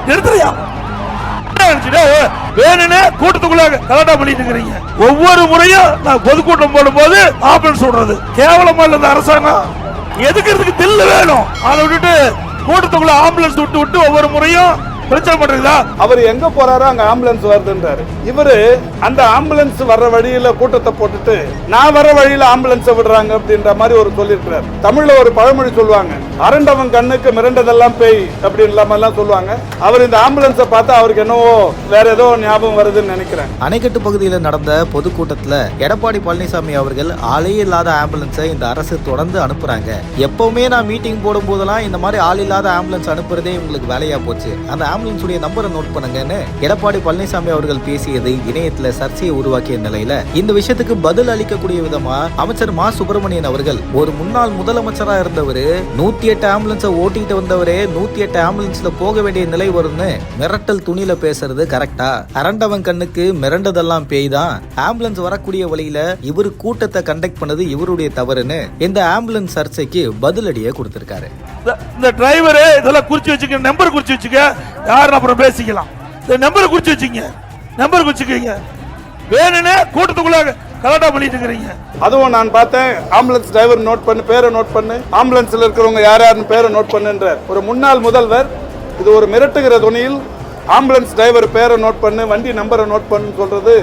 நிறுத்துறியா? வேணும்னு கூட்டத்துக்குள்ள கலாட்டா பண்ணிட்டு இருக்கிறீங்க. ஒவ்வொரு முறையும் நான் பொதுக்கூட்டம் போடும் போது ஆம்புலன்ஸ் சொல்றது கேவலமா இல்ல. இந்த அரசாங்கம் எதுக்கு தில்லு வேணும். அதை விட்டுட்டு கூட்டத்துக்குள்ள ஆம்புலன்ஸ் விட்டு ஒவ்வொரு முறையும் பிரச்சனை பண்றீங்களா? அவர் எங்க போறாரோ அங்க ஆம்புலன்ஸ் வருதுன்றாரு. இவரு அந்த ஆம்புலன்ஸ் வர்ற வழியில கூட்டத்தை போட்டுட்டு நான் வர வழியில ஆம்புலன்ஸ் விடுறாங்க அப்படின்ற மாதிரி ஒரு சொல்லியிருக்கிறார். தமிழ்ல ஒரு பழமொழி சொல்லுவாங்க, அரண்டவன் கண்ணுக்கு மிரண்டதெல்லாம் பேய் அப்படின்னு சொல்லுவாங்க. அவர் இந்த ஆம்புலன்ஸை பார்த்தா அவருக்கு என்னவோ வேற ஏதோ ஞாபகம் வருதுன்னு நினைக்கிறேன். அணைக்கட்டு பகுதியில் நடந்த பொதுக்கூட்டத்தில் எடப்பாடி பழனிசாமி அவர்கள் ஆளே இல்லாத ஆம்புலன்ஸை இந்த அரசு தொடர்ந்து அனுப்புறாங்க. எப்பவுமே நான் மீட்டிங் போடும் போதெல்லாம் இந்த மாதிரி ஆள் இல்லாத ஆம்புலன்ஸ் அனுப்புறதே உங்களுக்கு வேலையா போச்சு, அந்த ஆம்புலன்ஸுடைய நம்பரை நோட் பண்ணுங்கன்னு எடப்பாடி பழனிசாமி அவர்கள் பேசியது இணையத்துல சர்ச்சையை உருவாக்கிய நிலையில இந்த விஷயத்துக்கு பதில் அளிக்கக்கூடிய விதமா அமைச்சர் மா சுப்பிரமணியன் அவர்கள், ஒரு முன்னாள் முதலமைச்சரா இருந்தவர் 108 ஆம்புலன்ஸை ஓட்டிட்டு வந்தவரே 108 ஆம்புலன்ஸ்ல போக வேண்டிய நிலை வரும்னு மிரட்டல் துணியில பேசுறது கரெக்டா? அரண்டவன் கண்ணுக்கு மிரண்டதெல்லாம் பேய் தான். ஆம்புலன்ஸ் வரக்கூடிய வழியில இவரு கூட்டத்தை கண்டக்ட் பண்ணது இவருடைய தவறுன்னு இந்த ஆம்புலன்ஸ் சர்ச்சைக்கு பதிலடியை கொடுத்திருக்காரு. இந்த டிரைவர் இதெல்லாம் குறிச்சு வச்சுக்க, நம்பர் குறிச்சு வச்சுக்க, யாரும் அப்புறம் பேசிக்கலாம். இந்த நம்பர் குறிச்சு வச்சுங்க, நம்பர் குறிச்சுக்கீங்க. வேணும்னு கூட்டத்துக்குள்ள கலாட்டா பண்ணிட்டு இருக்கிறீங்க. அதுவும் நான் பார்த்தேன், ஆம்புலன்ஸ் டிரைவர் நோட் பண்ணு, பேரை நோட் பண்ணு, ஆம்புலன்ஸ்ல இருக்கிறவங்க யாருன்னு பேரை நோட் பண்ணுன்ற ஒரு முன்னாள் முதல்வர் இது ஒரு மிரட்டுகிற துணியில் ஆம்புலன்ஸ் டிரைவர் பேரை நோட் பண்ணு, வண்டி நம்பரை நோட் பண்ணு சொல்றது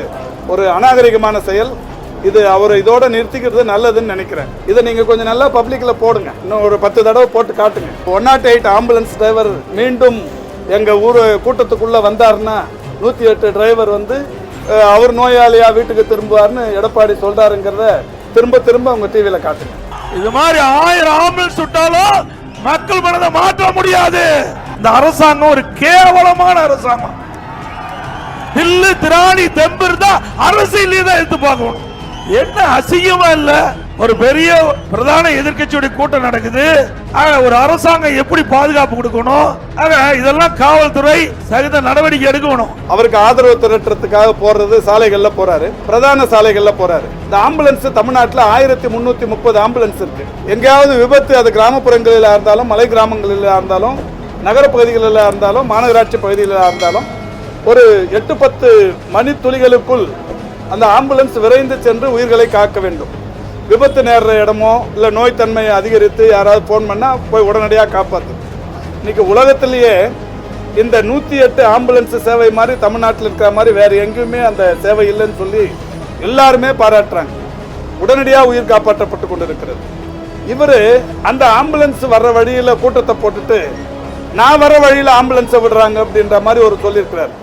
ஒரு அநாகரிகமான செயல். இது அவர் இதோட நிறுத்திக்கிறது நல்லதுன்னு நினைக்கிறேன். இதை நீங்க கொஞ்சம் நல்லா பப்ளிக்ல போடுங்க, இன்னும் ஒரு 10 தடவை போட்டு காட்டுங்க. 108 ஆம்புலன்ஸ் டிரைவர் மீண்டும் எங்க ஊர் கூட்டத்துக்குள்ள வந்தாருன்னா 108 டிரைவர் வந்து அவர் நோயாளியா வீட்டுக்கு திரும்புவார்னு எடப்பாடி சொல்றாருங்கிறத திரும்ப உங்க டிவியில காட்டுங்க. இது மாதிரி 1000 ஆம்புலன்ஸ் விட்டாலும் மக்கள் மனதை மாற்ற முடியாது. இந்த அரசாங்கம் ஒரு கேவலமான அரசாங்கம். தில்லு திராணி தெம்பு இருந்தா அரசியலே தான் எடுத்து பார்க்கணும். என்ன அசிங்கமா இல்ல? ஒரு பெரிய பிரதான எதிர்க்கட்சியுடைய கூட்டம் நடக்குது. ஒரு அரசாங்கம் எப்படி பாதுகாப்பு கொடுக்கணும், இதெல்லாம் காவல்துறை சகித நடவடிக்கை எடுக்கணும். அவருக்கு ஆதரவு திரட்டுறதுக்காக போறது சாலைகள்ல போறாரு, பிரதான சாலைகள்ல போறாரு. இந்த ஆம்புலன்ஸ் தமிழ்நாட்டில் 1330 ஆம்புலன்ஸ் இருக்கு. எங்கேயாவது விபத்து, அது கிராமப்புறங்களில் இருந்தாலும், மலை கிராமங்களில் இருந்தாலும், நகர பகுதிகளில் இருந்தாலும், மாநகராட்சி பகுதிகளில் இருந்தாலும், ஒரு 8-10 மணித்துளிகளுக்குள் அந்த ஆம்புலன்ஸ் விரைந்து சென்று உயிர்களை காக்க வேண்டும். விபத்து நேர்ற இடமோ இல்லை நோய் தன்மையை அதிகரித்து யாராவது ஃபோன் பண்ணால் போய் உடனடியாக காப்பாற்று. இன்னைக்கு உலகத்திலேயே இந்த 108 ஆம்புலன்ஸ் சேவை மாதிரி தமிழ்நாட்டில் இருக்கிற மாதிரி வேறு எங்கேயுமே அந்த சேவை இல்லைன்னு சொல்லி எல்லாருமே பாராட்டுறாங்க. உடனடியாக உயிர் காப்பாற்றப்பட்டு கொண்டு இருக்கிறது. இவர் அந்த ஆம்புலன்ஸ் வர்ற வழியில் கூட்டத்தை போட்டுட்டு நான் வர வழியில் ஆம்புலன்ஸை விடுறாங்க அப்படின்ற மாதிரி ஒரு சொல்லியிருக்கிறார்.